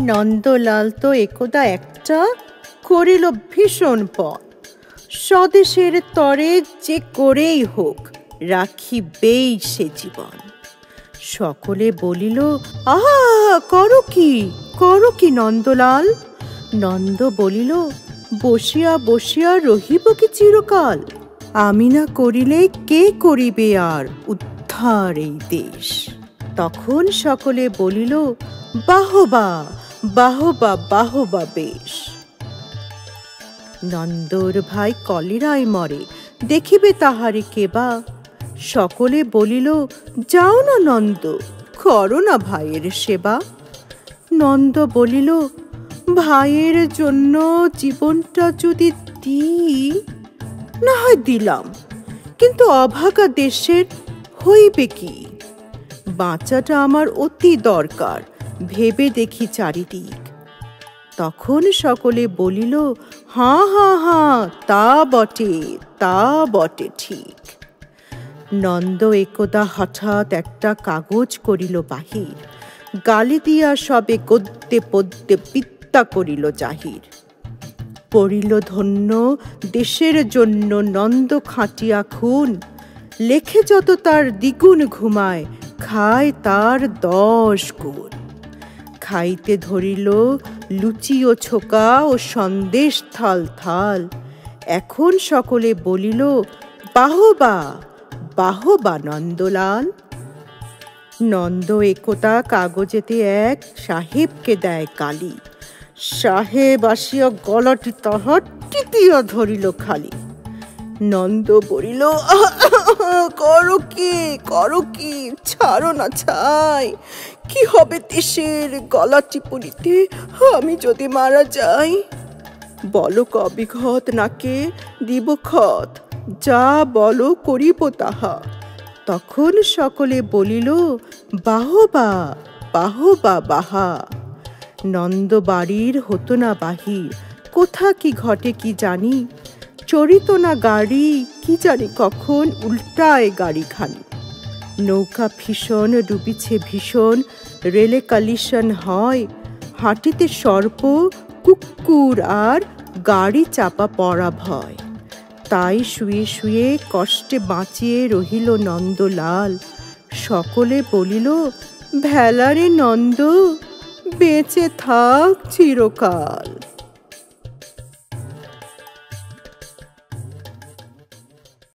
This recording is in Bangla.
নন্দলাল তো একদা একটা করিল ভীষণ পথ, স্বদেশের তরে যে করেই হোক রাখিবেই সে জীবন। সকলে বলিল, আহা, করো কি নন্দলাল? নন্দ বলিল, বসিয়া বসিয়া রহিব কি চিরকাল? আমি না করিলে কে করিবে আর উদ্ধার এই দেশ? তখন সকলে বলিল, বাহবা বাহবা বাহবা বেশ। নন্দর ভাই কলেরায় মরে, দেখিবে তাহারে কেবা? সকলে বলিল, যাও না নন্দ, করো না ভাইয়ের সেবা। নন্দ বলিল, ভাইয়ের জন্য জীবনটা যদি দিই, না হয় দিলাম, কিন্তু অভাগা দেশের হইবে কি? বাঁচাটা আমার অতি দরকার, ভেবে দেখি চারিদিক। তখন সকলে বলিল, হাঁ হাঁ হাঁ, তা বটে ঠিক। নন্দ একদা হঠাৎ একটা কাগজ করিল বাহির, গালি দিয়া সবে গদ্যে পদ্যে বিদ্যা করিল জাহির। পড়িল ধন্য দেশের জন্য নন্দ খাটিয়া খুন, লেখে যত তার দ্বিগুণ ঘুমায়, খায় তার 10 গুণ। খাইতে ধরিল লুচি ও ছোকা ও সন্দেশ থাল থাল। এখন সকলে বলিল, বাহবা বাহবা নন্দলাল। নন্দ একদা কাগজেতে এক সাহেবকে দেয় গালি, সাহেব আসিয়া গলাটি তাহার টিপিয়া ধরিল খালি। নন্দ বলিল, করো কি, ছাড়ো না ছাই, কি হবে দেশের গলা টিপুনিতে আমি যদি মারা যাই? বলো কবি ঘত নাকে দিব খত, যা বলো করিব তাহা। তখন সকলে বলিল, বাহবা বাহবা বাহা। নন্দ বাড়ির হতো না বাহির, কোথা কি ঘটে কি জানি, চড়িত না গাড়ি, কি জানি কখন উল্টায় গাড়িখানি। নৌকা ভীষণ ডুবিছে ভীষণ, রেলে কালিশন হয়, হাঁটিতে সর্প কুকুর আর গাড়ি চাপা পড়া ভয়। তাই শুয়ে শুয়ে কষ্টে বাঁচিয়ে রহিল নন্দলাল। সকলে বলিল, ভেলারে নন্দ, বেঁচে থাক চিরকাল।